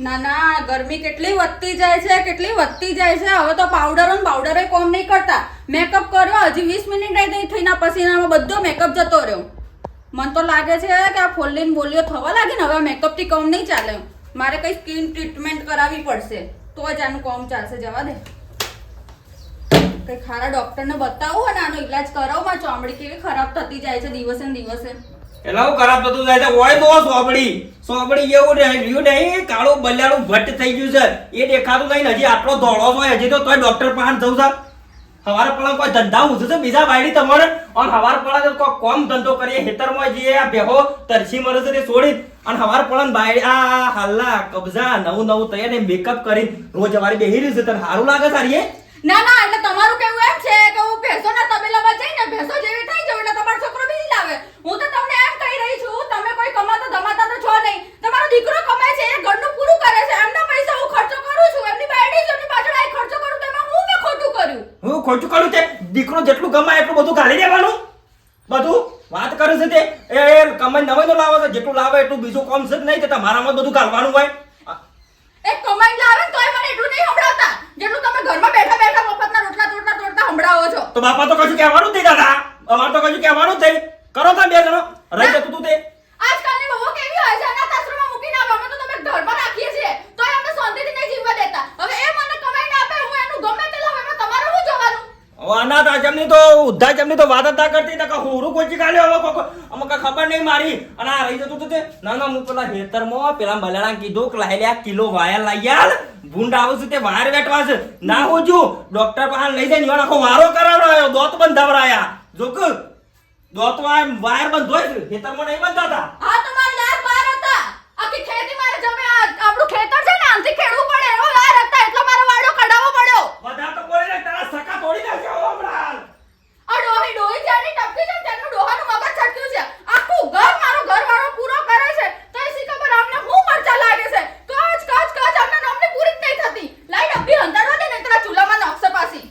ના ના, ગરમી કેટલી વધતી જાય છે, કેટલી વધતી જાય છે. હવે તો પાવડર કોમ નહીં કરતા. મેકઅપ કર્યો, હજી 20 મિનિટ રહી થઈને પસીનામાં બધો મેકઅપ જતો રહ્યો. મને તો લાગે છે કે આ ફોલ્લીન બોલીઓ થવા લાગે ને, હવે મેકઅપથી કામ નહીં ચાલે. મારે કઈ સ્કિન ટ્રીટમેન્ટ કરાવવી પડશે તો જ આનું કામ ચાલશે. જવા દે, કઈ ખારા ડોક્ટરને બતાવું અને આનો ઈલાજ કરાવું. મારી ચામડી કેવી ખરાબ થતી જાય છે દિવસે ને દિવસે. એટલે હું ખરાબ થતું જાય છે હોય તો સોબડી જેવું રહ્યું નહીં, કાળું બલ્યાળું ભટ્ટ થઈ ગયું છે. એ દેખાતું નહીં. હજી આટલો ધોળો હોય, હજી તો તોય ડોક્ટર પાસે જવું છે. હવાર પડે કોઈ ધંધા ઊંધું છે બીજા બાયડી તમારે, અને હવાર પડે કોઈ કોમ ધંધો કરીએ ખેતરમાં જઈએ, આ ભેહો તરસી મરે છે તે છોડી, અને હવાર પડે બાયડી આ હાલના કબજા નવું તૈયાર મેકઅપ કરી રોજ વારી બેહી રહ્યું છે. તને સારું લાગે સારી? ના ના, એટલે તમારું કેવું એમ છે કે હું ભેંસોના તબેલામાં જઈને ભેંસો જેવી થઈ જાઉં એટલે તમારો છોકરો બીજી લાવે. હું તો તમને એમ કહી રહી છું, તમે કોઈ કમાતા ધમાતા તો છો નહીં. તમારો દીકરો કમાય છે, એ ઘરનું પૂરું કરે છે, એમના પૈસા હું ખર્ચો કરું છું, એમની બાયડી છે, એમની પાછળ આ ખર્ચો કરું, તો એમાં હું ખોટું કર્યું? હું ખોટું કર્યું તે દીકરો જેટલું કમાય એટલું બધું ગાળી દેવાનું? બધું વાત કરે છે તે એ કમાઈ નવાઈ નો લાવે છે, જેટલું લાવે એટલું બીજું કામ છે જ નહીં કે તમારામાં બધું ગાળવાનું હોય. એક કમાઈને લાવે ને તોય મને એટલું નહીં સંભળાવતા જેટલું તમે ઘરમાં બેઠા બેઠા મફતના રોટલા તોડતા સંભળાવો છો. તો બાપા તો કશું કહેવાનું જ નહીં દાદા, અમાર તો કશું કહેવાનું જ નહીં. કરો તમે બે જણો રહી જતું તું તે. આજકાલની વહુ કેવી હોય છે, અનાથ આશ્રમમાં મૂકીને આવે, અમે તો તમે ઘરમાં રાખીએ છીએ તોય અમને શાંતિથી નહીં જીવવા દેતા. હવે એ મને કમાઈને આપે, હું એનું ગમે તે લાવ, એમાં તમારે શું જોવાનું? અનાથ આશ્રમની તો ઉદ્ધાશ્રમની તો વાત જ ના કરતી ને, હોરું કોઈ કાઢ્યો હવે અમને કઈ ખબર નહીં મારી. અને આ રહી જતું તું તે ના ના, હું પેલા ખેતરમાં પેલા બલાડા કીધું કે લાય 1 કિલો વાયર લઈ આલ, ભૂંડ આવું છું તે વાયર વેટવા છે ના. હું જો ડોક્ટર પાસે લઈ જાય ને આખો વારો કરાવડાયો, દોત બંધાવડાયા. જો કે દોત વાયર બંધ હોય છે, ખેતરમાં નહીં બંધાતા. હા, તમારા લાર બાર હતા, આખી ખેતી મારે જમે આપણું ખેતર છે ને આંથી ખેડવું પડે એવો લાર હતા, એટલે મારો વાડો કઢાવવો પડ્યો. બધા તો બોલે ને તારા સકા તોડી નાખ્યો હમણાં. આ ડોહી જાની ટપકી છે, તેનું ડોહાનું મગજ છટક્યું છે. આખું ઘર મારો ઘરવાળો પૂરો કરે છે, તો એ સી ખબર આમને હું મરચા લાગે છે. કાચ આમને નામની પૂરી જ નહીં થતી. લાઈ ડબ્બી અંધારવા દે ને તેના ચૂલામાં નાખશે પાછી.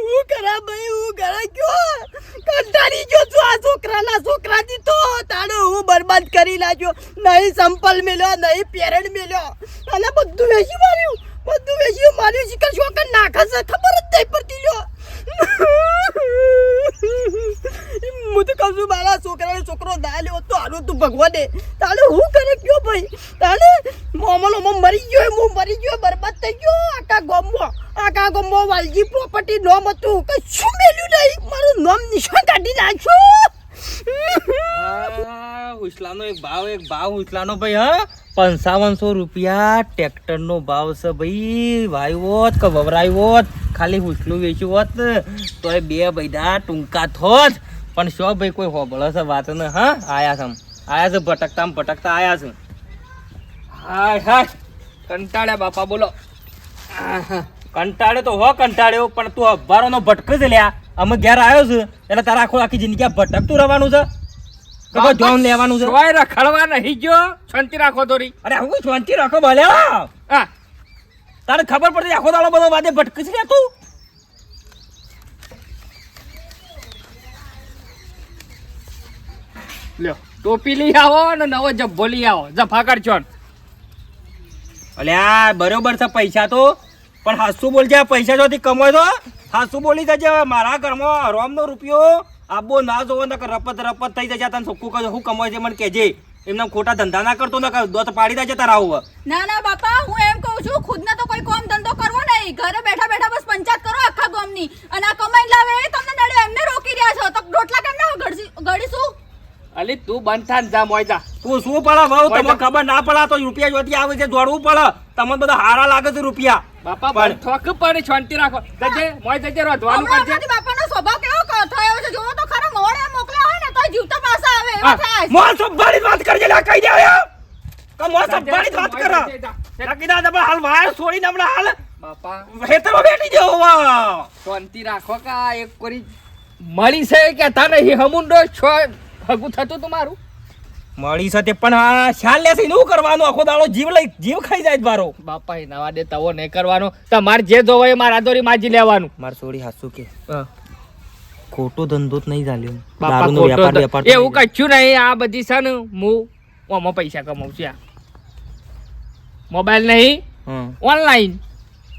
હું કરા ભાઈ, હું કરા ક્યો કંટાળી ગયો છું આ છોકરાથી તો તાણે હું બરબાદ કરી નાખ્યો. નહીં સંપલ મેલ્યો, નહીં પેરેડ મેલ્યો, અને બધું વેચી માર્યું શિકર શોકર નાખે છે, ખબર જ નહીં પડતી લ્યો. હું તો કહું છું મારા છોકરો ના લ્યો તો હારું તું ભગવાને. તાણે હું કરે કયો ભાઈ, તાણે મોમલોમાં મરી ગયો, બરબાદ થઈ ગયો. આખા ગામમાં વાલજી પ્રોપર્ટી નોમ હતું, કશું મેલ્યું નહીં, મારું નામ નિશાન કાઢી નાખ્યું. ઉછલાનો એક ભાવ ઉછલાનો ભાઈ, હા 5500 રૂપિયા ટ્રેક્ટર નો ભાવ છે ભાઈ. વાયવોત કે વવરાયવોત ખાલી ઉછલું વેચ્યું હોત તો એ બે બૈદા ટૂંકા થોત. પણ શો ભાઈ કોઈ હોબળે છે વાત ને? હા, આયા છે ભટકતા આયા છે. હાય કંટાળ્યા બાપા, બોલો. કંટાળ્યો તો કંટાળ્યો, પણ તું અભારો નો ભટક જ લ્યા. અમે ઘેર આવ્યો છું એટલે તારા આખી જિંદગી ભટકતું રહેવાનું છે? જોન લેવાનું છે? કોઈ રખડવા નહીં જો, શાંતિ રાખો થોડી. અરે હું શાંતિ રાખો ભલે. હા, તારે ખબર પડતી આખો દાડો બધો વાદે ભટકી છે તું. લ્યો ટોપી લઈ આવો ને નવો જબ્બો લઈ આવો, જફા કરજો. અલ્યા બરોબર છે પૈસા તો, પણ હાસુ બોલજે. પૈસા જોથી કમાય તો હાસુ બોલી જજે. મારા ઘરમાં રોમનો રૂપિયો આબો ના જોવો ને રપત થઈ જશે. તને ચોખ્ખું કહો શું કમાય છે મને કહેજે. એમના ખોટા ધંધા ના કરતો ને દોત પાડી દેજે તારા આવું. ના બાપા, હું એમ કહું છું ખુદને તો કોઈ કામ ધંધો કરવો નહીં, ઘરે બેઠા બસ પંચાયત કરો આખા ગામની. અને આ કમાઈને લાવે એ તમને નડે, એમને રોકી રહ્યા છો તો રોટલા કેમ ના ગળીશું? અલી તું બંધ થા ને જા મોય જા. તું શું પડે બહુ તમને ખબર ના પડે તો રૂપિયા જોતી આવે છે, દોડવું પડે. તમને બધા હારા લાગે છે રૂપિયા. બાપા પણ થોક પડે, શાંતિ રાખો. જજે મોય જજે, રોધવાનું કરજે. બાપાનો સ્વભાવ કેવો થયો છે જોવો તો ખરા. મોડે મોકલ્યા હોય ને તો જીવતા પાછા આવે એવા થાય. મોલ સંભાળી વાત કરજે, લા કહી દે આવ્યો કે મોલ સંભાળી વાત કર. લગીના દબા હાલ વાયર છોડીને હમણાં હાલ બાપા ખેતરમાં બેઠી જાવ. શાંતિ રાખો. કા એક કોરી મળી છે કે તારે હમુંડો છો હગું થતું તમારું મળી સાથે પણ શાલ લેશે નું કરવાનું? આખો દાડો જીવ ખાઈ જાય મારો. બાપા એ નવા દે તવો નહીં કરવાનો. તમારે જે જોવે એ મારા દોરી માજી લેવાનું. માર છોડી હાસુ કે ખોટો ધંધો જ નહીં ચાલ્યો. બાપા એવું કચ્યું નહીં. આ બધી છે ને હું આમાં પૈસા કમાવું છું આ મોબાઈલ નહીં હમ. ઓનલાઈન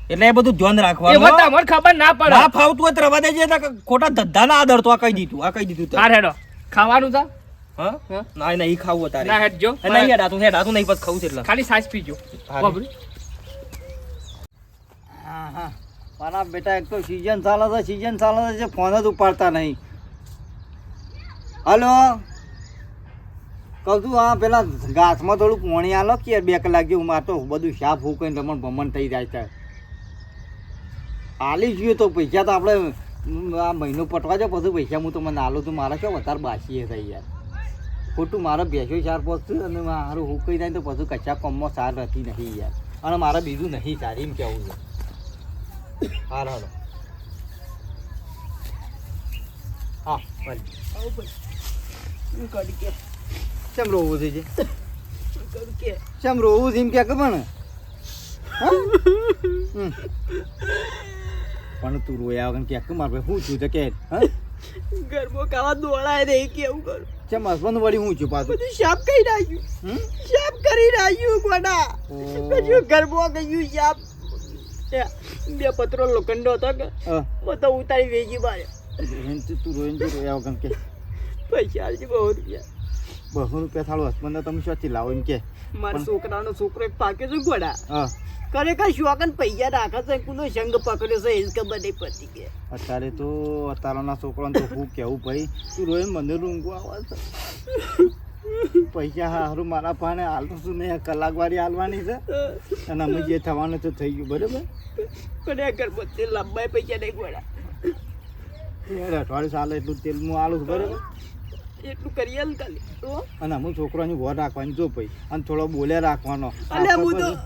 એટલે એ બધું ધ્યાન એ રાખવાનું બધા મને ખબર ના પડે ના ફાવતું હોય તો રવા દેજે ને ખોટા ધંધા ના આદર તો આ કહી દીધું હા હેડો ખાવાનું છે હા હા? ના નહીં ખાવું તારે ના હેડજો નહીં હેડાતું નહીં પછી ખાવું છે એટલે ખાલી સાસ પીજો હા. બાબરી. હા હા મારા બેટા એક તો સિઝન ચાલે છે ફોન જ ઉપાડતા નહીં હલો કહું છું હા પેલા ઘાસમાં થોડું પોણી આલો કે 2 કલાક જેવું મારે તો બધું સાફ હું કરીને રમણ ભમણ થઈ જાય છે હાલી જોઈએ તો પૈસા તો આપણે આ મહિનો પટવા જાવ પછી પૈસા હું તો મને આલો તો મારા કેવું વધારે બાસી થઈ યાર ખોટું મારે બેસો ચાર પહોંચતું અને મારું હું કહી જાય તો પછી કચ્ચા કોમમાં સાર રહેતી નહીં યાર અને મારે બીજું નહીં સારી એમ કહેવું છે હાલો હાલો હા ભલે કેમ રોવું છે કેમ રોવું છે એમ ક્યાં ખબર ને પણ તું રોયા વગર ક્યાંક માર ભાઈ હું છું તો કે ગરબો ખાવા દોડાય ને કેવું કરું ચમ હસબન્ડ વળી હું છું પાછું બધું શાપ કરી નાખ્યું શાપ કરી નાખ્યું ગોડા હજુ ગરબો ગયું શાપ બે પત્રો લોખંડો હતો કે તો ઉતારી વેચી મારે તું રોયા વગર કે પૈસા આલજે 200 રૂપિયા 200 રૂપિયા થાળો હસબન્ડ તમે શોથી લાવો એમ કે મારા છોકરાનો છોકરો એક પાક્યો છે ગોડા હા ખરેખર શોકન પૈસા રાખે છે કોનો સંગ પકડ્યો છે એ જ ખબર નહીં પડતી કે અત્યારે તો અત્યારના છોકરાને તો હું કેવું ભાઈ તું રોય મને રૂંગું આવે છે પૈસા હારું મારા પાને હાલતું શું નહીં કલાક વાળી હાલવાની છે અને અમે જે થવાનું તો થઈ ગયું બરાબર પણ આ ગરબો તે લંબાઈ પૈસા નહીં ગોડા યાર અઠવાડિયું ચાલે એટલું તેલ હું આલું છું બરાબર એટલું કરીએ ને ખાલી તો અને અમુક છોકરાની વોર રાખવાની જો ભાઈ અને થોડો બોલ્યા રાખવાનો અને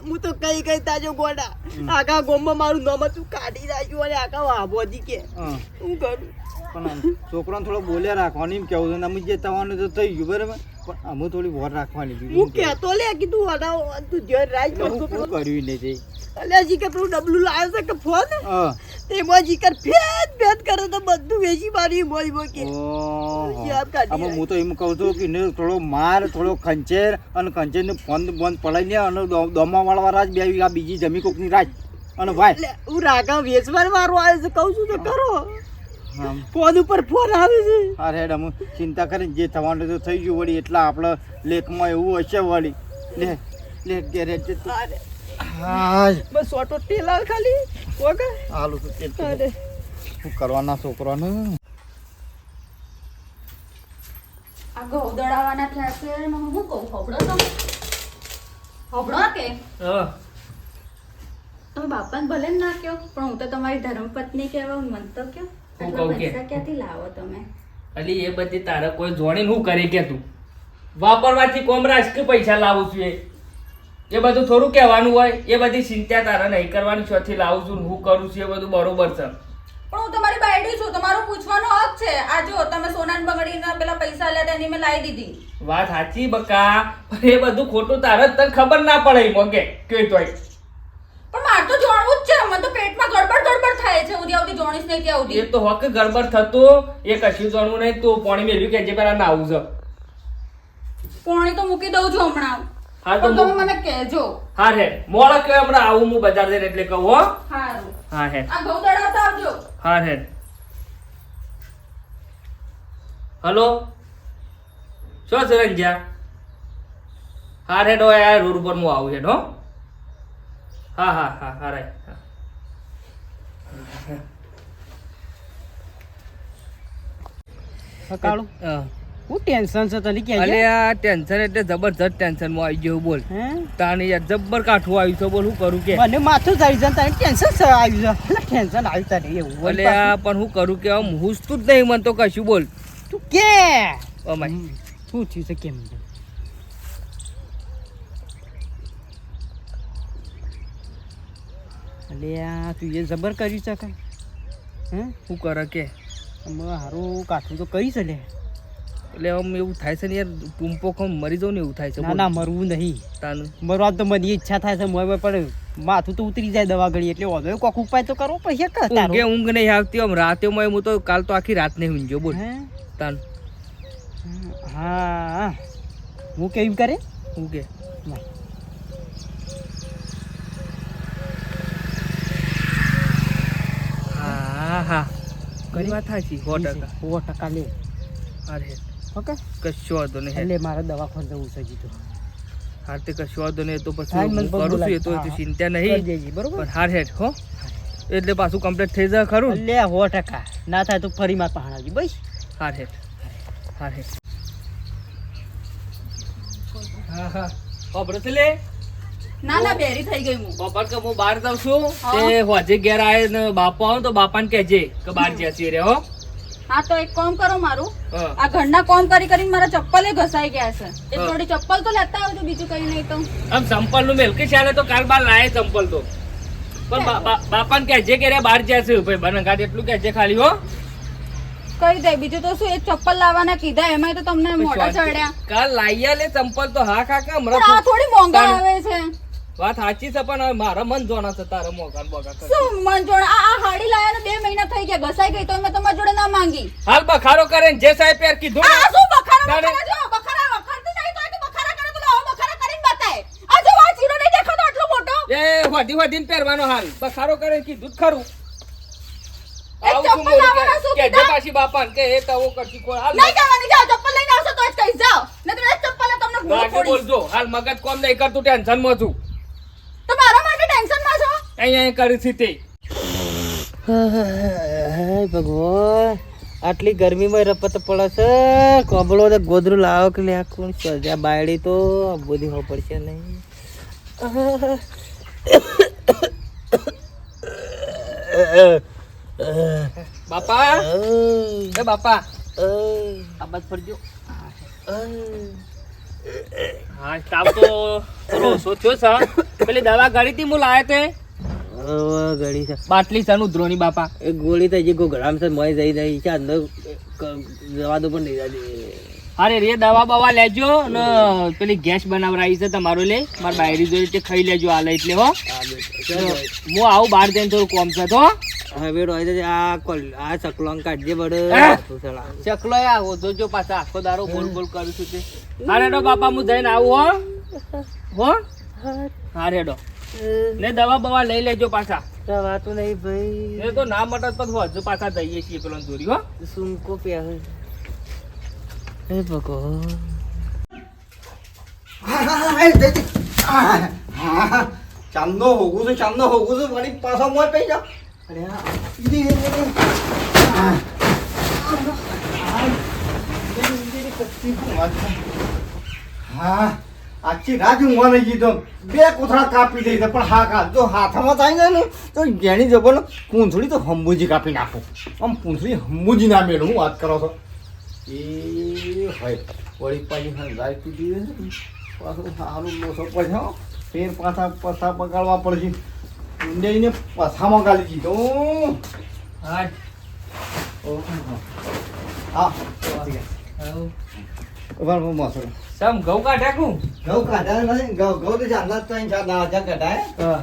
હું તો કઈ તાજો ગોડા આખા ગોમમાં મારું નામ તું કાઢી નાખ્યું અને આખા વાભોજી કે હા હું કરું પણ છોકરાને થોડો બોલ્યા રાખવાનું એમ કેવું છે ને અમે જે થવાનું તો થઈ ગયું બરાબર પણ અમે થોડી વોર રાખવાની બીજું હું શું કહેવું? કહેતો લે કીધું હટાવો તું ધ્યાન રાખ હું કર્યું નહીં જઈ અલ્યા જીકર પેલું ડબલું લાવ્યો છે કે ફોન હા તેમાં જીકર ફેદ કરે તો બધું વેચી મારી મોજ મોકે યાદ કાઢી આમાં હું તો એમ કહું છું કે એને થોડો માર થોડો ખંચેર અને ખંચેરને ફોન બંધ પડાવી લે અને દોમાવાળા રાજ બે વીઘા બીજી જમી કોકની રાજ અને ભાઈ એટલે હું રાગા વેચવા મારો આવ્યો છે કહું છું તો કરો હા ફોન ઉપર ફોન આવે છે હા હેડ અમે ચિંતા કરીને જે થવાનું તો થઈ ગયું વળી એટલા આપણે લેખમાં એવું હશે વળી લે લે ગેરેજ હા બસ ઓટો ટેલાલ ખાલી ઓકે હાલું તો તેલ તો અરે શું કરવાના છોકરાને આ ઘઉં દળાવાના થયા છે ને હું શું કહું હબળો તમે હબળો કે તમે બાપાને ભલે ને ના કહો પણ હું તો તમારી ધર્મપત્ની કહેવા મને તો કહો હું આટલા કહું કે? પૈસા ક્યાંથી લાવો તમે અલી એ બધી તારે કોઈ જોડીને શું કરી કે તું વાપરવાથી કોમ રાષ્ટ્રીય પૈસા લાવું છું એ બધું થોડું કહેવાનું હોય એ બધી ચિંતા તારે નહીં કરવાની છોથી લાવું છું ને હું કરું છું એ બધું બરોબર છે પણ હું તમારી બાયડી છું તમારો પૂછવાનો હક છે આ જો તમે સોનાન બગડીના પેલા પૈસા લ્યા હતા એની મેં લાવી દીધી વાત સાચી બકા પણ એ બધું ખોટું તારે જ તને ખબર ના પડે એમાં કે તોય પણ મારે તો જાણવું જ છે મને તો પેટમાં ગડબડ થાય છે ઉધી આવતી જાણીશ નહીં ત્યાં એ સુધી તો હક ગડબડ થતું એ કશું જાણવું નહીં તું પાણી મેળવ્યું કે જે પેલા ના આવું છે પોણી તો મૂકી દઉં છું હમણાં હા તો પણ તમે મને કહેજો હા હે મોડા કે હમણાં આવું હું બજાર જઈને એટલે કહું હો સારું હા હે આ ઘઉં દળાવતા આવજો હા હે હલો શું છે રંજ્યા હા હેડો યાર રોડ ઉપર હું આવું હેડ હો હા હા હા હા રાઈટ કાળું હું ટેન્શન છે તને કે અલે આ ટેન્શન એટલે જબરજસ્ત ટેન્શન માં આવી ગયું બોલ હે તાને યાર જબ્બર કાઠું આવ્યું છે બોલ હું કરું કે મને માથું થઈ જાય તને ટેન્શન છે આવ્યું છે ટેન્શન આવ્યું તને એવું બોલ અલે આ પણ હું કરું કે આમ હુસતું જ નહીં મને તો કશું બોલ તું કે ઓ માય શું થયું છે કેમ અલે આ તું એ જબર કર્યું છે કાંઈ હે શું કરે કે અમે હારું કાઠું તો કરી છે લે એટલે આમ એવું થાય છે ને યાર ટૂંપો ખમ મરી જાઉં ને એવું થાય છે ના બોલ. ના મરવું નહીં તાનું મરવા તો મને ઈચ્છા થાય છે મોય પણ માથું તો ઉતરી જાય દવા ગળી એટલે વાંધો કોક ઉપાય તો કરવો પડશે કે તારો ઊંઘે ઊંઘ નહીં આવતી આમ રાતે હું તો કાલ તો આખી રાત નહીં ઊંઘ્યો બોલ હે તાન હા હું કેમ કરે હું કે હા હા ઘણી વાત સાચી 100%. 100% લે અરે ઓકે કશો વાંધો નહીં એટલે મારે દવાખાને જવું છે જીતો હાર તે કશો વાંધો નહીં એ તો પછી હા, હું મને બહુ કરું છું એ બોલાય. તો હા, ચિંતા કરી નહીં દેજે બરોબર પણ હાર હેડ હો એટલે પાછું કમ્પ્લીટ થઈ જાય ખરું લે 100% ના થાય તો ફરી માર પાસે આવજી બસ હાર હેડ હા હા ખબર છે લે ના ના બેરી થઈ ગઈ હું બપોર કે હું બહાર જાઉં છું હા. તે હોજે ઘેર આવે ને બાપો આવે તો બાપાને કહેજે કે બહાર જ્યાસી રે હો હા તો એક કામ કરો મારું હા. આ ઘરના કામ કરી કરીને મારા ચપ્પલે ઘસાઈ ગયા છે એક હા. થોડી ચપ્પલ તો લેતા આવજો બીજું કઈ નહીં તો આમ સંપલ નું મેલકી ચાલે તો કાલ બાર લાય સંપલ તો પણ બાપાને કહેજે કે રે બહાર જ્યાસી ભાઈ બનગાટ એટલું કહેજે ખાલી હો કહી દે બીજું તો શું એક ચપ્પલ લાવવાના કીધા એમાંય તો તમને મોઢા ચડ્યા કાલ લાયા લે સંપલ તો હા કાકા પણ આ હમણાં થોડી મોંઘા આવે છે વાત સાચી છે પણ હવે મારા મન જોણા છે તારા મોગા બોગા કરે. શું મન જોડે આ હાડી લાયા ને 2 મહિના થઈ ગયા ઘસાઈ ગઈ તો મેં તમારા જોડે ના માંગી હાલ બખારો કરે ને જે સાહેબ પેર કીધું ને, આ શું બખારા તારે- બખારા જો બખારા વખરતી નહીં તો બખારા કરે તો લાવો બખારા કરીને બતાય આ જો આ ચીરો નહીં દેખાતો આટલો મોટો એ હોધીને પહેરવાનો હાલ બખારો કરે ને કીધું જ ખરું એક આવું છું ચપ્પલ મોરી લાવવાના શું કે કીધા? પાછી બાપાને કે એ તવો કરતી કોઈ હાલ નહીં કહેવાની જાઓ ચપ્પલ લઈને આવશો તો જ કહી જાઓ ને તો એક ચપ્પલ તમને ભૂલ લાગે પડી બોલજો હાલ મગજ કોમ નહીં કરતું ટેન્શન માં છું તો મારા માટે ટેન્શન માં છો અહીંયા કરી છે તે હાય ભગવાન આટલી ગરમીમાં રપત પડે છે કબળો ને ગોદરું લાવો કે લે કોણ સજા બાયડી તો બધી હો પડશે નહીં બાપા એ બાપા આ બાદ ફરજો હા તાવ તો થોડો ઓછો થયો છે પેલી દવા ગળી હતી હું લાયો તે ગળી છે બાટલી છે ઉધરોની બાપા એ ગોળી તો હજી ગોગળામ છે મોય જઈ રહી છે અંદર જવા દો પણ નહીં જાય અરે રે દવા બવા લેજો ને પેલી ગેસ બનાવરાઈ છે તમારો લે માર બાયરી જોઈ તે ખાઈ લેજો હાલે એટલે હો હું આવું બહાર જઈને થોડું કોમ છે તો હવે રોય છે આ ચકલોંગ કાઢજે બડે ચકલો આવો જોજો પાછા આખો દારો બોલ બોલ કરું છું તે હા રેડો બાપા હું જઈને આવું હો હા રેડો ને દવા બવા લઈ લેજો પાછા વાતું નહીં ભાઈ એ તો ના મટત તો હજુ પાછા જઈએ છીએ પેલો દોરી હો સુમકો પ્યા હે ભગવાન ચાંદનો હોગું છું વળી પાછો મોય પઈ જાવ અરે હા આખી રાત ઊંઘવા નહીં જીધો બે કોથળા કાપી દઈ છે પણ હા કા જો હાથમાં થાય જાય ને તો ઘેણી જબર પૂંછડી તો હંબુજી કાપી નાખો આમ પૂંછડી હંબુજી ના મેળું હું વાત કરો છો એ હોય વળી પાછી હંગાઈ પીધી છે ને પાછું સારું લોસો પછી ફેર પાછા પગાડવા પડશે ઊંડાઈને પછામાં ગાલી દીધો હા હા આવું. બરાબર મસ્ત સમ ઘઉં કાઢ્યા કું ઘઉં કાઢ્યા નથી ઘઉં તો ચાંદા તો અહીં ચાંદા હજાર કાઢાય હા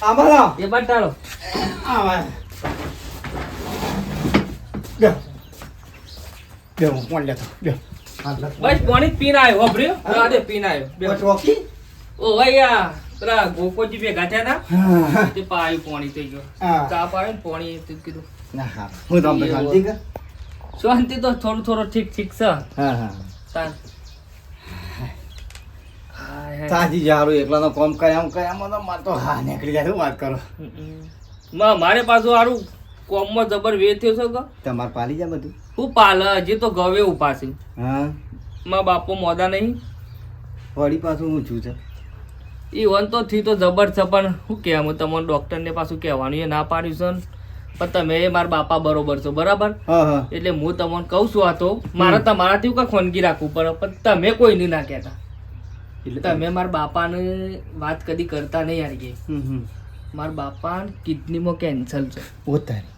આમાં લાવ એ બટાડો આમાં બે બે હું કોણ લેતો બે બસ પાણી જ પીને આવ્યો વાપર્યો રાડે પીને આવ્યો બે ટોકી ઓ ભૈયા પેલા ગોકોજી ભેગા થયા હતા હા તે પાયું પાણી થઈ ગયો હા. ચા પાડે ને પાણી તે કીધું ના હા હું તમને શાંતિ કર શાંતિ તો થોડું થોડું ઠીક ઠીક છે હા હા તાન હાય હાય. તાજી જારું એકલાનો કોમ કર્યા તો મારે તો હા નીકળી જાય શું વાત કરો મારે પાછું સારું કોમમાં જબર વે થયો છે કે તમારે પાલી જાય બધું હું પાલ હજી તો ગવે ઉભા છે હા મારા બાપો મોદા નહીં વળી પાછું ઊંચું છે એ વન તો થી તો જબર છે પણ શું કહેવા હું તમને ડૉક્ટરને પાછું કહેવાનું એ ના પાડ્યું છે ને. પણ તમે મારા બાપા બરોબર છો બરાબર હા હા એટલે હું તમને કહું છું આ તો મારે તમારાથી કાંઈ ખોનગી રાખવું પડે પણ તમે કોઈની ના કહેતા એટલે તમે મારા બાપાને વાત કદી કરતા નહીં યાર કે હમ મારા બાપા કિડનીમાં કેન્સર છે પોતાની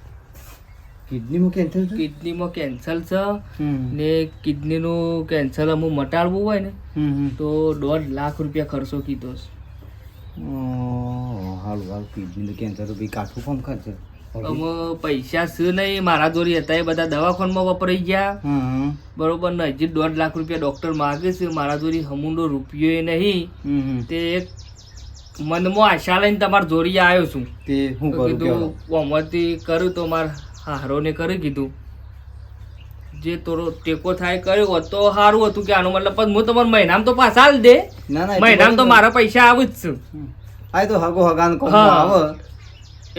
કિડનીમાં કેન્સર છે કિડનીમાં કેન્સર છે હમ ને કિડનીનું કેન્સર અમુક મટાડવું હોય ને હમ તો 1.5 લાખ રૂપિયા ખર્ચો કીધો છે હાલું કિડનીનું કેન્સર તો ભાઈ કાઠું કામ ખર્ચે આમાં પૈસા શું નહીં, મારા જોડે હતા એ બધા દવાખાનામાં વપરાઈ ગયા. હમ બરોબર ને, હજી 1.5 લાખ રૂપિયા ડોક્ટર માગે છે, મારા જોડે હમુંડો રૂપિયો નહીં. હમ તે એક મનમાં આશા લઈને તમારા જોડી આવ્યો છું. તે હું તો કરું કીધું કહેવાય. ઓમાંથી કર્યું તો મારા હારોને કરી કીધું જે થોડો ટેકો થાય કર્યો હોત તો સારું હતું કે આનો મતલબ પણ હું તમારે મહિનામાં તો પાછા આલ દે, ના ના મહિનામાં તો મારા પૈસા આવું જ છું. આ તો હગો હગાન કોમ હા. આવે.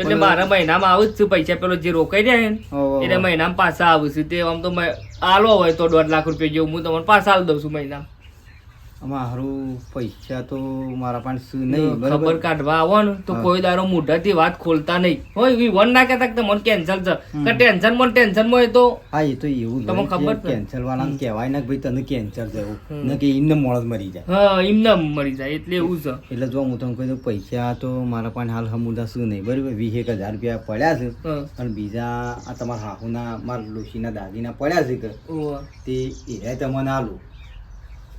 એટલે મારા મહિનામાં આવું જ છું પૈસા, પેલો જે રોકાઈ જાય ને ઓહો. એટલે મહિનામાં પાછા આવું છું. તે આમ તો આલો હોય તો 1.5 લાખ રૂપિયા જેવું હું તમને પાછા આલ દઉં છું મહિનામાં. આમાં હારું પૈસા તો મારા પાસે શું નહીં ખબર બરાબર. કાઢવા આવો ને તો હા. કોઈ દારો મોઢાથી વાત ખોલતા નહીં હોય. એવી વન ના કહેતા કે મને કેન્સલ છે કે ટેન્શન હોય તો હા એ તો એવું જ તમને હોય ખબર કે ને? કેન્સર વાળાને કહેવાય ને કે ભાઈ તને કેન્સર છે એવું. હમ. ને કે એમને મોળસ મરી જાય. હા એમને મળી જાય એટલે એવું છે. એટલે જો હું તમને કહી દઉં પૈસા તો મારા પાસે હાલ હમુદા શું નહીં બરાબર. 20,000 રૂપિયા પડ્યા છે હા. અને બીજા આ તમારા હાહુના મારા ડોશીના દાદીના પડ્યા છે કે ઓવે. તે એ તમને આલું.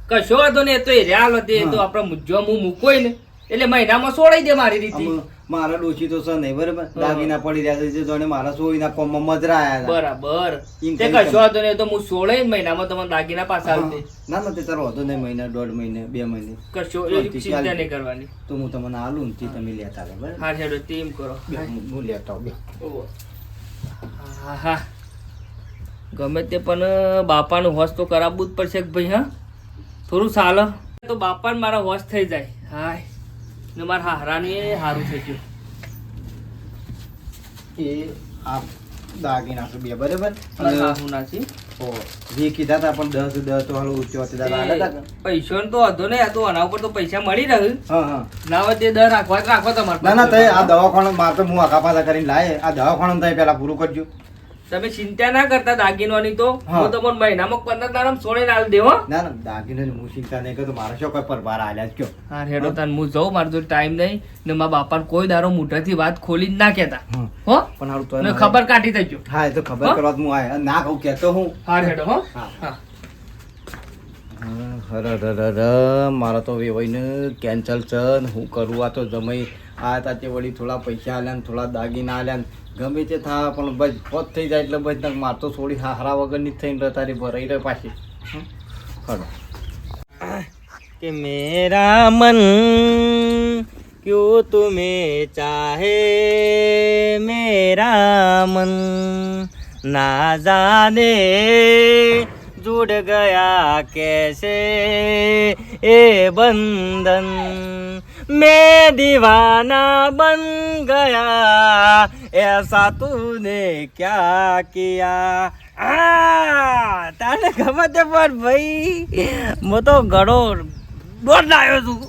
કશો વાંધો નહીં, એ તો એ રહ્યા તે તો હા. આપણે જો હું મૂકોય ને એટલે મહિનામાં સોડાઈ દે મારી રીતે. આમાં મારા ડોશી તો છે નહીં બરાબર. હા. દાગીના પડી રહ્યા છે જે જોડે મારા સોયના કોમમાં મજરા આયા હતા. બરાબર એમ તે કરી કશો વાંધો નહીં, તો હું સોળે મહિનામાં તમને દાગીના પાછા હા. આલી દે. ના ના તે તારો હતો નહીં મહિના 1.5 મહિને 2 મહિને કશો તો એ ચિંતા નહીં કરવાની. તો હું તમને આલું ને તે તમે લેતા આવે બરાબર. હા હેડો તેમ કરો. બે, હું લેતા આવું, બે. ઓવે. હા હા ગમે તે પણ બાપાનું હોશ તો કરાવવું જ પડશે કે ભાઈ. હા થોડું ચાલે તો બાપાને મારા હોશ થઈ જાય. હાય ને મારા હારાનું એ સારું થઈ ગયું. એ આ દાગીના છે બે બરાબર. મારા અને હાહુ નાસી. ઓ, જે કીધા હતા પણ 10 તો હાલ ઊંચો હતી દાદા આલ્યા હતા કે? પૈસાનો તો વાંધો નહીં, આ તો આના ઉપર તો પૈસા મળી રહ્યું. હા હા ના હોય તે દર રાખવા જ રાખો તમારે. ના ના તઈ આ દવાખાનું મારે તો હું આખા પાછા કરીને લાય. આ દવાખાનું તઈ પેલા પૂરું કરજો. તમે ચિંતા ના કરતા દાગીનોની તો હા. હું તમને મહિનામાં 15 દાડામાં છોડીને આલી દેવો. ના ના દાગીને હું ચિંતા નહીં કરતો. મારે શું કોઈ પરવાર આલ્યા જ કયો. હા હેડો તાન હું જાઉં, મારો જોડે ટાઈમ નહીં ને મારા બાપાને કોઈ દારો મોઢાથી વાત ખોલી જ ના કહેતા. હમ. હો પણ હારું તોય ને મારે- ખબર કાઢી દેજો. હા એ તો ખબર હા? કરવા જ હું આય ના કહું કહેતો હું. હા હેડો હો. હા. હા હર મારા તો વેવાઈને કેન્સલ છે ને હું કરું. આ તો જમાઈ આ તા તે વળી થોડા પૈસા આલ્યા ને થોડા દાગીના આલ્યા ને ગમે તે થાય પણ બસ પોત થઈ જાય એટલે બસ માર તો થોડી હારા વગરની જ થઈને તારી ભરાઈ રહે પાછી. હલો कि मेरा मन क्यों तुम्हें चाहे, मेरा मन ना जाने जुड़ गया कैसे ए बंधन, मैं दीवाना बन गया ऐसा तूने क्या किया. તાને ખબર છે પણ ભાઈ હું તો ઘણો દોડ લાવ્યો છું.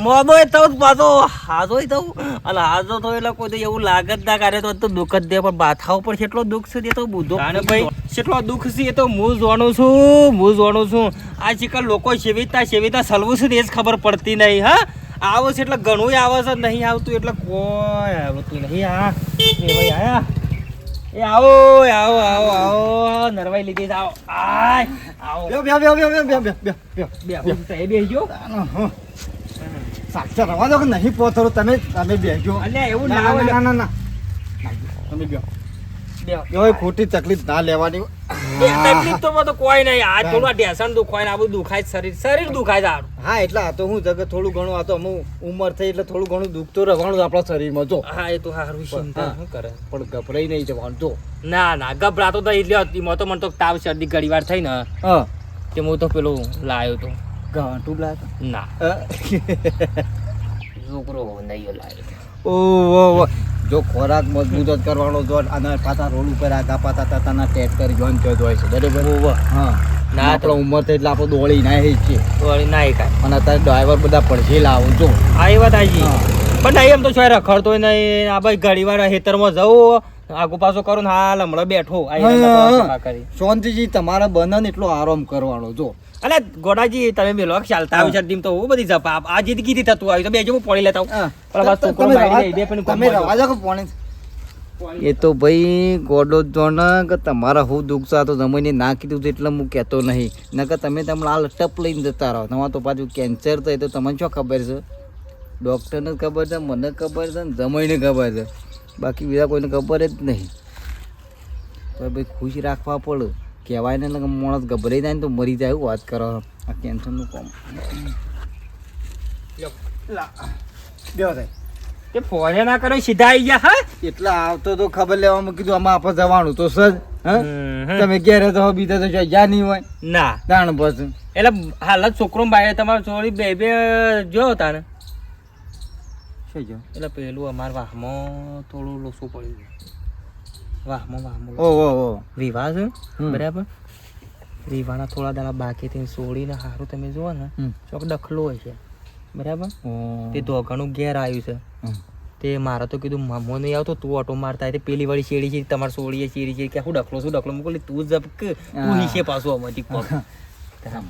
મોદોય થવું પાછો હાજોય થવું અને હાજો થયો એટલે કોઈ તો એવું લાગે જ ના કરે તો દુઃખ જ દે. પણ બાથા ઉપર કેટલો દુઃખ છે એ તો બુધો ભાઈ કેટલો દુઃખ છે એ તો હું જાણું છું. આ શિકાર લોકો સેવિતા સલવું છે એ જ ખબર પડતી નહીં. હા આવે છે એટલે ઘણું આવે છે, નહીં આવતું એટલે કોઈ આવતું નહીં. હા એ ભાઈ આયા એ આવો નરવાઈ લીધી છે. આવો આય આવો બે બે બે બે બે બે બે બે બે હું તો એ બેસજો. સાક્ષર રવા દો કે નહીં પહોંચો તમે તમે બેસજો. અલ્યા એવું ના ના હોય. ના ના ના તમે બેહો. બેહો. એવી ખોટી તકલીફ ના લેવાની. તકલીફ તો બધું કોઈ નહીં. આ થોડું ઢેસણ દુખાય ને આ બધું દુખાય શરીર દુખાય છે. હા એટલે આ તો હું જગત થોડું ઘણું આ તો અમુક ઉંમર થઈ એટલે થોડું ઘણું દુઃખ તો રહેવાનું આપણા શરીરમાં જો. હા એ તો સારું ચિંતા શું કરે. પણ ગભરાઈ નહીં જવાનું જો. ના ગભરાતો તો એટલે હતી. તો મને તો તાવ શરદી ઘડી વાર થઈ ને હા તે હું તો પેલું લાયો તો. ગાંઠું લાગે. ના છોકરો નહીં લાયો. ઓહો જો ખોરાક મજબૂત જ કરવાનો જો અને પાછા રોડ ઉપર આગા પાછા તાતાના ટેટ કરી જોઈન થયો હોય છે બરાબર. હા ના ના તો- આપણો ઉંમર થઈ એટલે આપણે દોડી ના છીએ વળી ના એ કાંઈ. અને અત્યારે ડ્રાઈવર બધા પડશે લાવું જો. હા એ વાત આવી. હા. પણ નહીં એમ તો શું રખડતો નહીં. આ ભાઈ ઘડી વાર ખેતરમાં જવું આગુ પાછું કરું ને હાલ હમણાં બેઠો. કરી શાંતિજી તમારા બને એટલો આરામ કરવાનો જો. અલે ગોડાજી તમે મેલો ચાલતા આવી છે ટીમ તો હું બધી જપા આ જિંદગીથી થતું આવ્યું તો બેજો હું પડી લેતા આવું. પણ બસ છોકરો મારી લે, બે પણ તમે રવા દો કે પોણી. એ તો ભાઈ ગોડો જોને કે તમારા હું દુઃખ છે આ તો જમીને ના કીધું એટલે હું કહેતો નહીં. નકર તમે આ ટપ લઈને જતા રહો. તમારે તો પાછું કેન્સર થાય તો તમને શું ખબર છે? ડૉક્ટરને ખબર છે, મને ખબર છે ને જમાઈને ખબર છે. બાકી બીજા કોઈને ખબર જ નહીં. તો ભાઈ ખુશ રાખવા પડે. કહેવાય ને એટલે માણસ ગભરાઈ જાય ને તો મરી જાય એવું વાત કરો. આ કેન્સરનું કામ તે ફોન ના કરો સીધા આવી ગયા હા. એટલા આવતો તો ખબર લેવામાં કીધું આમાં આપણે જવાનું તો સજ. તમે ઘેરે તો બીજા તો જા નહીં હોય ના તાણ પછી એટલે હાલત છોકરો બાય તમારે છોડી બે જો તાને શું જો એટલે પેલું અમારા વાહમાં થોડું લોસું પડ્યું છે. વાહમાં ઓહો વિવાહ છે હમ. બરાબર. વિવાહના થોડા દાડા બાકી થઈને છોડીને સારું તમે જુઓ ને ચોક દખલો હોય છે બરાબર. તે ધોકાનું ઘેર આવ્યું છે. તે મારે તો કીધું મામો નહીં આવતો તું ઓટો મારતા હોય તે પેલી વાળી શેડી છે તમારે છોડીએ શેડી છે કે હું ડખલો શું ડખલો મૂકો તું જબ કે તું નીચે પાછું અમારી પગ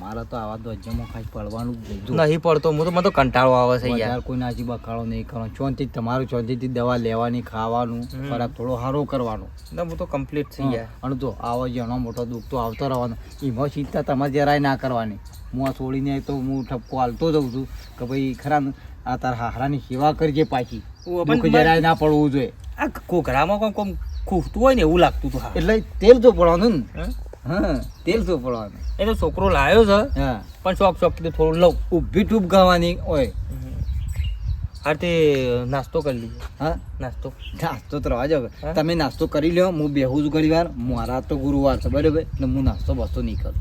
મારા તો આવા દોજ્જામાં ખાઈ પડવાનું જ નહીં. નહીં પડતો હું તો મને તો કંટાળો આવે છે યાર. વધારે કોઈ નાચી બકાળો નહીં કરવાનો. શાંતિ તમારું શાંતિથી દવા લેવાની, ખાવાનું, ખોરાક થોડો સારો કરવાનો. ના હું તો કમ્પ્લીટ થઈ ગયા. અને જો આવો જેનો મોટો દુઃખ તો આવતો રહેવાનો. એમાં ચિંતા તમારે જરાય ના કરવાની. હું આ છોડીને તો હું ઠપકો હાલતો જઉં છું કે ભાઈ ખરા આ તારા હારાની સેવા કરજે પાછી. દુઃખ જરાય ના પડવું જોઈએ. આ કોકરામાં કોમ ખૂફતું હોય ને એવું લાગતું હતું. હા એટલે તેલ જો પડવાનું ને. હા તેલ જો પડવાનું. એ તો છોકરો લાવ્યો છે હા પણ શોખ કીધું થોડું લઉં. ઊભી ટૂબ ગાવાની હોય. હા તે નાસ્તો કરી લીધો. હા નાસ્તો નાસ્તો તો રવા જાવ. તમે નાસ્તો કરી લ્યો. હું બેહું છું ઘણી વાર. મારા તો ગુરુવાર છે બરાબર એટલે હું નાસ્તો બસ્તો નહીં કરું.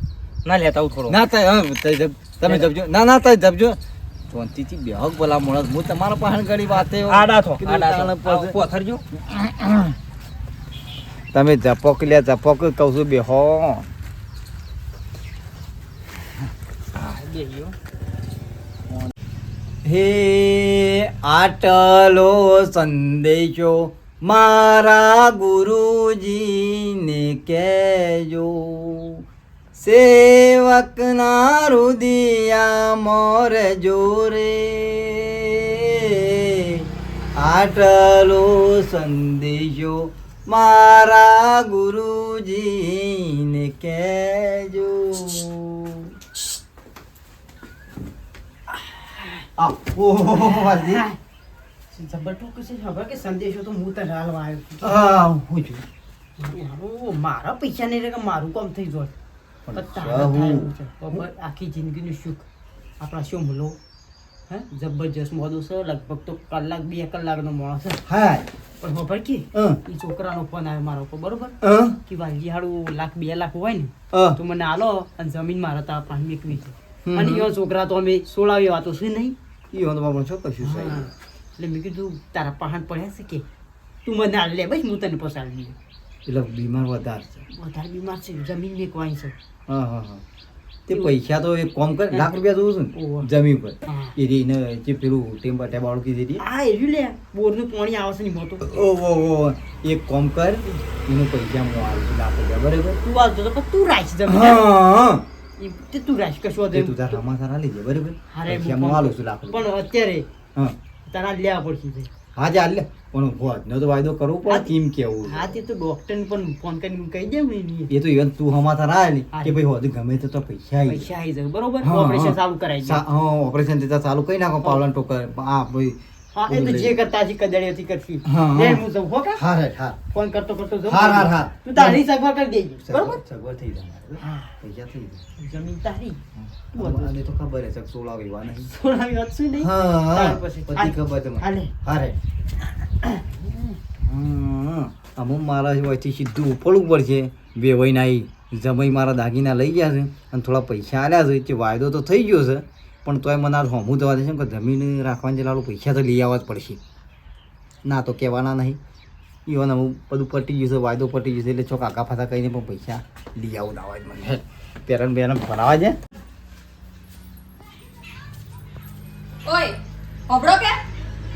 ના લેતા આવું થોડો. ના થાય હા તમે જપજો. ના થાય જપજો. શાંતિથી બેહક ભલા માણસ. હું તમારા પાસે ઘણી વાતે આડા થો કીધું પોથરજો. તમે ઝપક લે ઝપક કહું છું બેહો. હે આટલો સંદેશો મારા ગુરુજીને કહેજો. સેવકના રુદિયા મોર જોરે. આટલો સંદેશો મારા ગુરુજીને કહેજો. જબર ટૂંક છે ખબર કે સંદેશો તો હું તને હાલવા આવ્યો છું. મારું મારા પૈસા નહીં રે કે મારું કામ થઈ જાય. પણ તારે થાય એવું છે. ખબર આખી જિંદગીનું સુખ આપણા શું મળો હે જબરજસ્ત મોડું છે. લગભગ તો કલાક 2 કલાકનો માણસ છે. હા પણ ખબર કે એ છોકરાનો ફોન આવ્યો મારા ઉપર બરોબર કે વાલજી હાડું 1,00,000 2 લાખ હોય ને તો મને આલો અને જમીન મારા તારા પાસે મેકવી છે. અને એવા છોકરા તો અમે સોળાવી વાતો છે નહીં. એટલે મેં કીધું તારા પહાણ પડ્યા છે કે તું મને હાલ લે બસ હું તને પસાડી દઉં. એટલે બીમાર વધારે છે. વધારે બીમાર છે જમીન મેકવાની છે. હા હા હા તે પૈસા તો એક કામ કર. લાખ રૂપિયા જોઉં છું ને જમીન પર એ રહીને જે પેલું ટેબાળું કીધી હા એવી લે બોરનું પાણી આવે છે ને મોટું. ઓહો એક કામ કર એનું પૈસા હું આવું છું લાખ રૂપિયા બરાબર. તું આવતો તો પણ તું રાખ જમીન હા તે તું રાખ કશો તે તું તારા રમાસારા લઈ જાય બરાબર. હારે પૈસા હું આલું છું લાખ રૂપિયા. પણ અત્યારે હા તારા લેવા પડશે. હા ચાલ લે પણ ભોજનો તો વાયદો કરવો પડે. કેમ કેવું હા તે તો ડોક્ટરને પણ ફોન કરીને કહી દેવું ને એ તો ઇવન તું હમાતા રાહ ને કે ભાઈ હોદ ગમે તો પૈસા આવી પૈસા આવી જાય બરોબર. હા, ઓપરેશન હા. ચાલુ કરાવી દે. હા ઓપરેશન થતા ચાલુ કરી નાખો પાવલાન ટોકર. હા ભાઈ હા એ તો જે કરતા હજી કદળીઓથી કરશી. હા, હા. લે હું જઉં હો કા હા રે હા ફોન કરતો જઉં. હા, હા, હા. તું તારી સગવડ કરી દેજે બરોબર. સગવડ થઈ જાય હા પૈસા થઈ જાય. જમીન તારી આને તો ખબર છે સોળા વેવા નહીં. સોનાની વાત શું નહીં. હા હા તાર પછી. પતિ ખબર તમને. હાલે. હા રે અમુક મારા વચ્ચે સીધું ઉપડવું પડશે. વેવાઈ નાઈ જમાઈ મારા દાગીના લઈ ગયા છે અને થોડા પૈસા આલ્યા છે. જે વાયદો તો થઈ ગયો છે પણ તોય મને આ હોમું દવા દેશે કે જમીન રાખવાની જે લાલું પૈસા તો લઈ આવવા જ પડશે. ના તો કહેવાના નહીં. ઈવન અમુક બધું પટી ગયું છે વાયદો પટી ગયો છે એટલે ચોક આગા ફાતા કહીને પણ પૈસા લઈ આવું દાવા જ મને પેરન બેરન ભરાવા છે. ઓય હોબળો કે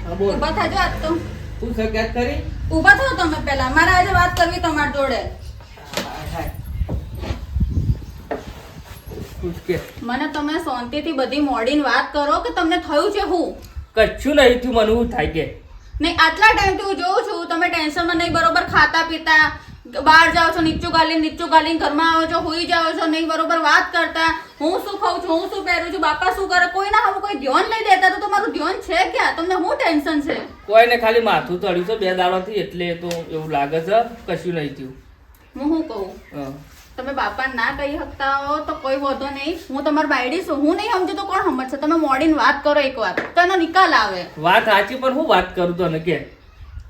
હા બોલ. ઊભા થાજો આજ તો. તું સગાત કરી ઊભા થાઓ તમે પહેલા. મારે આજે વાત કરવી તમારી જોડે. પૂછકે મને તમે શાંતિથી બધી મોડીને વાત કરો કે તમને થયું છે હું. કશું નહીં થયું મને એવું થાય કે નહીં આટલા ટાઈમથી હું જોઉં છું તમે ટેન્શનમાં નહીં બરોબર ખાતા પીતા બહાર જાઓ છો નીચું ગાલીને ઘરમાં આવો છો હુઈ જાઓ છો નહીં બરોબર વાત કરતા. હું શું ખાઉં છું હું શું પહેરું છું બાપા શું કરે કોઈના હવે કોઈ ધ્યાન નહીં દેતા તો તમારું ધ્યાન છે ક્યાં તમને શું ટેન્શન છે. કોઈ ને ખાલી માથું ચડ્યું છે 2 દાડાથી એટલે તો એવું લાગે છે કશું નહીં થયું. હું શું કહું હા. તમે બાપા ના કહી શકતા હો તો કોઈ વાંધો નહીં, હું તમારી બાયડી છું, હું નહીં સમજુ તો કોણ સમજશે? તમે મોડીને વાત કરો એકવાર તો એનો નિકાલ આવે. વાત સાચી પણ હું વાત કરું તને કે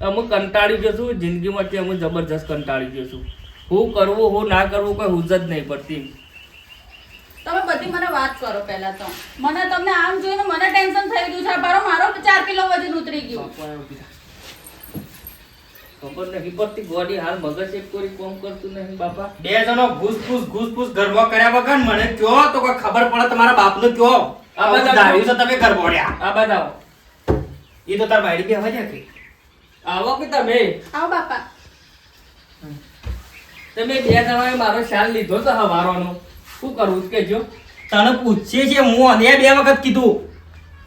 અમે કંટાળી જશું જિંદગીમાંથી, અમે જબરજસ્ત કંટાળી જશું. હું કરવું હું ના કરવું કોઈ હુજ જ નહીં પડતી. તમે બધી મને વાત કરો પહેલા તો. મને તમને આમ જોઈને મને ટેન્શન થઈ ગયું છે. બારો મારો 4 કિલો વજન ઉતરી ગયું. ખબર નહીં પડતી ગોડી હાલ મગજ એક કોઈ કોમ કરતું નહીં બાપા. 2 જણો ઘૂસ ઘરમાં કર્યા વગર મને કયો તો કોઈ ખબર પડે તમારા બાપનું કયો. આ બધા ધાર્યું છે તમે ગરબોડ્યા. આ બતાવો. એ તો તાર બાયડી બી હવે છે કે આવો કે તમે આવો બાપા. તમે 2 જણાએ મારો શાલ લીધો તો હવારોનો શું કરવું કેજો. તને પૂછે છે હું અને 2 વખત કીધું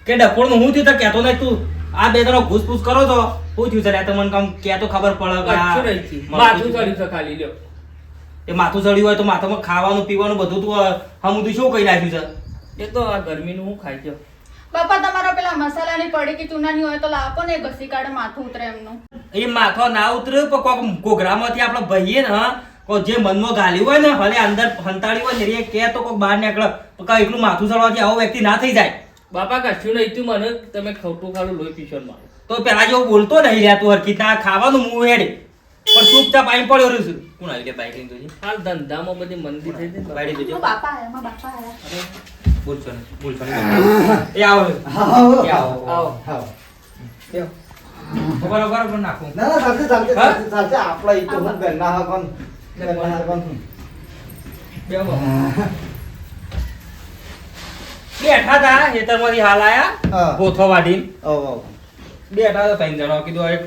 કે ડફોડનું હું થયું તો કહેતો નહીં તું. આ 2 જણો ઘૂસ કરો તો શું થયું છે લે તમને કામ કે તો ખબર પડે કે આ કશું નહીં થયું. માથું ચડ્યું છે ખાલી લ્યો. એ માથું ચડ્યું હોય તો માથામાં ખાવાનું પીવાનું બધું તું હમું શું કહી નાખ્યું છે. એ તો આ ગરમીનું હું ખાઈ ગયો. બાપા તમારા પેલા મસાલાની પડીકી ચૂનાની હોય તો લાવો ને, ઘસી કાઢે માથું ઉતરે એમનું. એ માથો ના ઉતરે પણ કોક ઘોઘરામાંથી આપણે ભાઈએ ને કોઈ જે મનમાં ગાલ્યું હોય ને ભલે અંદર હંતાડી હોય ને એ કે તો કોક બહાર નીકળે તો કાંઈ એકલું માથું ચડવાથી આવો વ્યક્તિ ના થઈ જાય. બાપા કશું નહીં થયું મને. તમે ખોટું ખાલું લોહી પીશો મારું. તો પેલા જેવું બોલતો નહીં રહ્યા તું હરખી ના ખાવાનું મું હેડે પણ ચૂપચાપ આઈ પડ્યો રહ્યું છું. કોણ આવી બાઈક લઈને જોજે હાલ ધંધામાં બધી મંદી થઈ છે. બાઈડી જોજે. મારા બાપા આયા, મારા બાપા આયા. બોલશો નહીં. એ આવો એ આવો આવો. બેહો. બરાબર નાખું. ના ના ચાલશે ચાલશે ચાલશે ચાલશે આપણે ઈ તો હું ઘરના હા કોણ ઘરના હા કોણ બેહો. બેઠા તા ખેતરમાંથી હાલ આયા હા. ગોથો વાઢીને ઓ બેઠા તો 3 જણો કીધું એક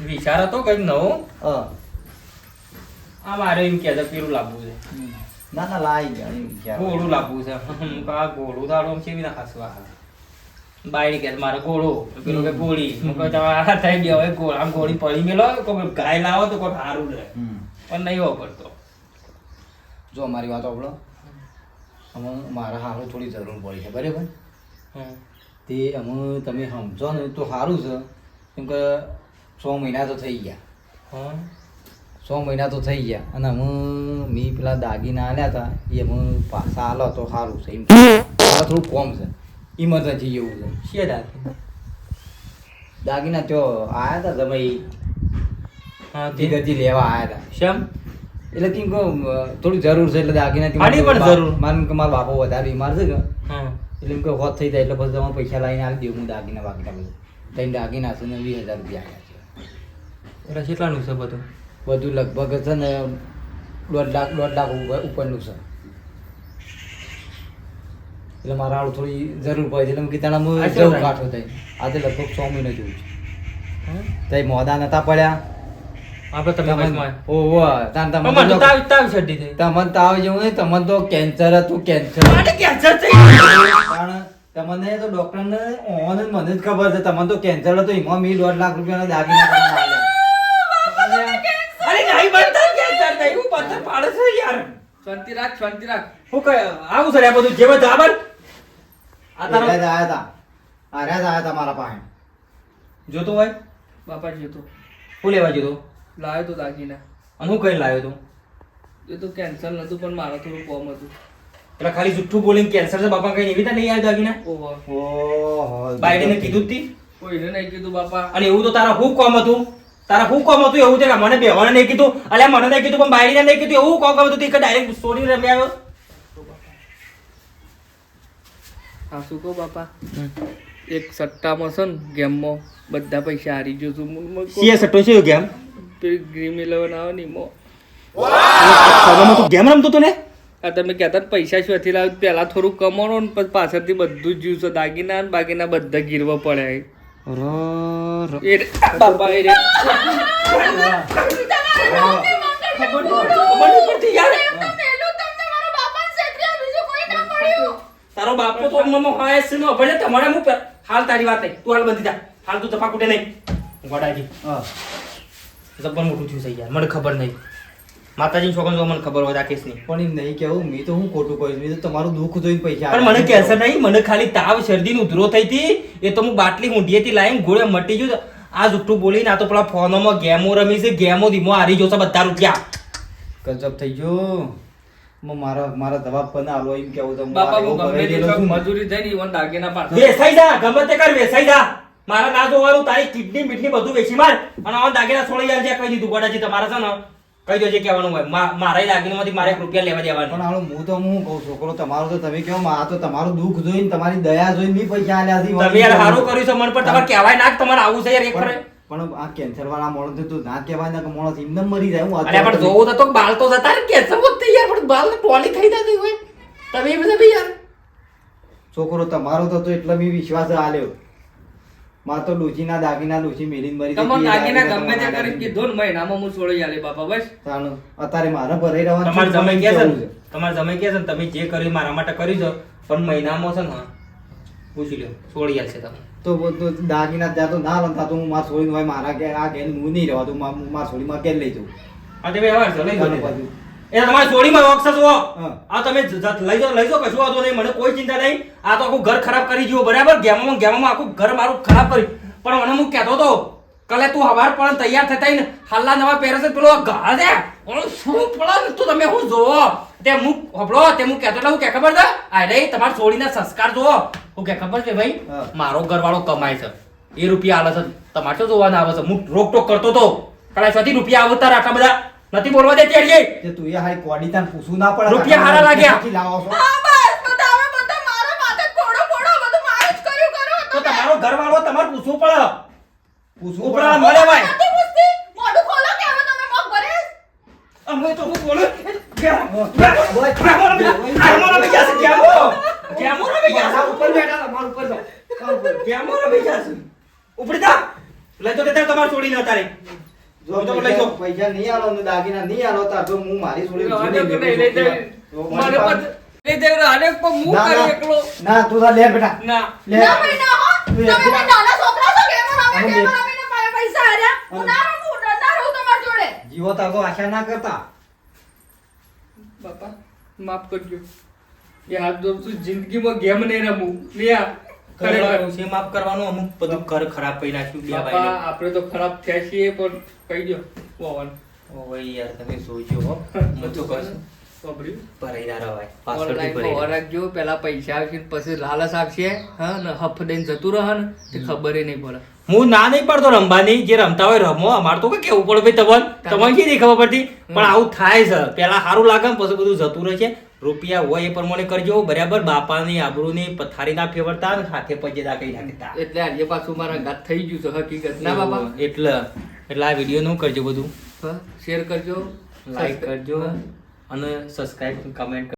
વિચાર હતો કઈક નવો. આ મારે એમ કે પેલું લાવવું છે, ના ના લાઈ ગયા એમ વિચાર ગોળું લાવવું છે. આ ગોળું દાડો કેવી ના ખાસવા બાયડી કે મારે ગોળો પેલું કે ગોળી તમારા થઈ ગયા હોય ગોળ આમ ગોળી પડી મેલો કોઈ ગાય લાવો તો કોઈ સારું રહે પણ નહીં વાપરતો. જો અમારી વાત આપણો અમે મારા હારું થોડી જરૂર પડી છે બરાબર. તે અમે તમે સમજો ને તો સારું છે કેમ કે 6 મહિના તો થઈ ગયા. 6 મહિના તો થઈ ગયા અને અમે મેં પેલા દાગીના આલ્યા હતા એ અમે પાછા આલો તો સારું છે એમ મારે થોડું કોમ છે ઇમરજન્સી જેવું છે. છે દાદી દાગીના તો આયા હતા તમે હા ધીરેથી લેવા આયા હતા શેમ એટલે કેમ કહું થોડી જરૂર છે એટલે દાગીના આની પણ જરૂર. મારા બાપો વધારે બીમાર છે કે હા એટલે એમ કે હોત થઈ જાય એટલે પછી તમે પૈસા લાવીને આવી દઉં હું દાગીના બાગીના બધું ત્રણ દાગીના છે ને 20,000 રૂપિયા આવ્યા છે. એટલે કેટલાનું છે બધું? બધું લગભગ છે ને 1.5 લાખ ઉપરનું છે. એટલે મારા હાલ થોડી જરૂર પડે છે એટલે મેં કીધું આ જવું શું કાઠો થઈ આજે લગભગ 6 મહિના જેવું છે. તઈ મોદા નતા પડ્યા આપણે તમે વચમાં. ઓહો તાન પણ મને તો તાવ શરદી થઈ. તમને તાવ જેવું નહીં તમને તો કેન્સર હતું કેન્સર મારે કેન્સર થઈ ગયું. પણ તમને તો ડોક્ટરને ઓન મને જ ખબર છે તમને તો કેન્સર હતું એમાં મેં 1.5 લાખ રૂપિયાના દાગીના કરીને આલ્યા. અરે નહીં બનતા કેન્સર નહીં હું પથ્થર પાડે છે યાર. શાંતિ રાખ શાંતિ રાખ. હું કઈ આવું છે લે બધું જે બધું આબર આ તારો એટલે જ આયા તા આર્યા જ આયા તા મારા પાસે જોતો હોય બાપા જતો હું લેવા જોતો લાવ્યો તો દાગીના. અને હું કઈ લાવ્યો તું એ તો કેન્સર નતું પણ મારે થોડું કોમ હતું. એટલે ખાલી જુઠ્ઠું બોલીને કેન્સર છે બાપા કઈ એવી રીતે નહીં આવ્યો દાગીના ઓહો ઓહો બાયડીને કીધું જ તી કોઈને નહીં કીધું બાપા. અને એવું તો તારા શું કામ હતું એવું છે કે મને બેવાને નહીં કીધું અલ્યા મને નહીં કીધું પણ બાયડીને નહીં કીધું એવું કામ હતું કે ડાયરેક્ટ સ્ટોરી રમી આવ્યો. હા શું કહું બાપા એક સટ્ટામાં છે ને ગેમમાં બધા પૈસા હારી ગયો છું. સીએ સટ્ટો છે ગેમ પેલી ડ્રીમ 11 આવે ને એમાં તું ગેમ રમતો તો ને આ તમે કહેતા ને પૈસા શોથી લાવ પહેલા થોડું કમાણો ને પછી પાછળથી બધું જ જીવશો દાગીના ને બાગીના બધા ગીરવા પડ્યા. એ બાપા એ રે તારો બાપો તો મમ્મા હોય છે નો ભલે તમારે હું હાલ તારી વાત નહીં તું હાલ બંધી જા હાલ તું તફા કુટે નહીં ગોડાજી હા જબ્બર મોટું થયું છે યાર મને ખબર નહીં માતાજી છોકરો જો મને ખબર હોય આ કેસની પણ એમ નહીં કેવું મેં તો હું ખોટું કર્યું મેં તો તમારું દુઃખ જોઈને પૈસા પણ મને કેન્સર નહીં મને ખાલી તાવ શરદી નું ઉધરો થઈ હતી એ તો હું બાટલી ઊંઢીએથી લાવીને ગોળે મટી ગયું આ જુઠ્ઠું બોલીને આ તો પેલા ફોનોમાં ગેમો રમી છે, ગેમો ધીમો હારી જોશે બધા રૂપિયા. ગજબ થઈ ગયો. મારા જવાબ પણ આલો એમ કેવું તો બાપા હું મારે ગમે તે એવું ચોક કરેલું છું. મજૂરી જઈને ઈવન દાગીના પાડતો. વેસાઈ જા, ગમે તે કર વેસાઈ જા. મારા ના જોવાનું, તારી કિડની મીટની બધું વેચી માર અને આ દાગીના છોડી જાય કહી દીધું ગોડાજી તમારે છે ને કહી દો જે કહેવાનું હોય. મારા દાગીનામાંથી મારે 1 રૂપિયા લેવા દેવાનું. પણ હાલો હું કહું છોકરો તમારો તો તમે કહો આ તો તમારું દુઃખ જોઈને તમારી દયા જોઈને મેં પૈસા આલ્યા છે. તમે યાર સારું કર્યું છે મન પર તમારે કહેવાય ના કે તમારે આવું છે યાર એક ફરે. પણ આ કેન્સર વાળા માણસ તો ના કહેવાય ને કે માણસ એમને મરી જાય. હું અરે પણ જોવું તો બાલ તો જતા રે કેન્સર વખતે યાર પણ બાલ ટોલી થઈ જતી હોય. તમે એ બધા બી યાર છોકરો તમારો તો એટલે મેં વિશ્વાસ આલ્યો. માર તો ડોશીના દાગીના ડોશી મેલીને મરી જાય. તમે દાગીના ગમે તે કરીને કીધું ને મહિનામાં હું છોડી આલે બાપા બસ. તાણું. અત્યારે મારે ભરાઈ રહેવાનું તમારે છે. જમાઈ કે છે કેવું ને તમારે જમાઈ કે છે ને તમે જે કર્યું મારા માટે કર્યું છે પણ મહિનામાં છે ને પૂછી લ્યો છોડી આલશે તમે. તો દાગીના ત્યાં તો ના રમતા તો હું માર છોડીને હોય મારા કે આ ઘેર હું નહીં રહેવા તો માર છોડીમાં ઘેર લઈ જાઉં. હા તે વ્યવહાર છે લઈ તાણું જાઓ. પાછું. એ તમારી છોડીમાં ઓક્સસ હો. હા. આ તમે લઈ જાઓ કશું વાંધો નહીં, મને કોઈ ચિંતા નહીં. આ તો આખું ઘર ખરાબ કરી ગયું બરાબર. ગેમમાં આખું ઘર મારું ખરાબ કર્યું. પણ મને હું કહેતો હતો કલે તું હવાર પણ તૈયાર થતા ને હાલના નવા પહેરે છે પેલો ગા દે શું પડે ને તું તમે હું જોવો તે હું હબળો તે હું કહેતો એટલે હું કે ખબર છે અરે તમારા છોડીના સંસ્કાર જોવો હું કે ખબર છે ભાઈ હા. મારો ઘરવાળો કમાય છે એ રૂપિયા આલે છે તમારે તો જોવાના આવે છે. હું રોકટોક કરતો હતો કલે સ્વથી રૂપિયા આવતા આટલા બધા નથી બોલવા દેતી અડીએ. તે તું એ હારી કોડી તાન પૂછવું ના પડે. રૂપિયા હારા લાગ્યા. ક્યાંથી લાવો છો? હા બસ બધા હવે બધા મારા માથે કોડો કોડો બધું મારું જ કર્યું કરો તો તમારો ઘરવાળો તમારે પૂછવું પડે. પૂછવું ઉપરા પડે. મળે ભાઈ. નથી પૂછતી મોઢું ખોલો કે હવે તમે મોક ભરે અમે તો હું બોલું જો પૈસા નહીં આલો ને દાગીના નહીં આલો તાર તો હું મારી છોડીને જીવ નહીં લઈ લેતો. જાય. મને પછી લઈ જાય આને પણ હું ના, કરી ના. એકલો. ના તું તાર લે બેટા ના લે. ના ભાઈ ના હો તું તમે એકલા- ભાઈ નાના છોકરા છો ગેમ અમે રમે ગેમ રમીને મારા પૈસા હાર્યા હું ના રમું ના રહું તમારી જોડે જીવો તાર તો આશા ના કરતા. બાપા માફ કરજો એ હાથ જોડું છું જિંદગીમાં ગેમ નહીં રમું લ્યા ખરેખર માફ કરવાનું અમુક બધું ઘર ખરાબ કરી નાખ્યું બે બાપા ભાઈને. આપણે તો ખરાબ થયા છીએ પણ કહી દો પવન ઓય યાર તમે જોજો હો હું તો કહું છું વાપર્યું ભરાઈ ના રવાય પાછળથી ઓનલાઈન ભરાઈ માં રાખજો પેલા પૈસા આવશે ને પછી લાલચ આવશે હા ને હફ દઈને જતું રહે ને તે ખબર નહીં પડે હું ના નહીં પડતો રમવાની જે રમતા હોય રમો અમારે તો કેવું પડે ભાઈ તમને કે નહીં ખબર પડતી પણ આવું થાય છે પેલા સારું લાગે ને પછી બધું જતું રહે છે રૂપિયા હોય એ પ્રમાણે કરજો બરાબર બાપાની આબરૂની પથારી ના ફેવરતા ને હાથે પજે ના કઈ નાખતા એટલે આજે પાછું મારા ઘાત થઈ ગયું છે હકીકત ના બાપા એટલે આ વિડીયો નું કરજો બધું શેર કરજો લાઈક કરજો અને સબસ્ક્રાઇબ કમેન્ટ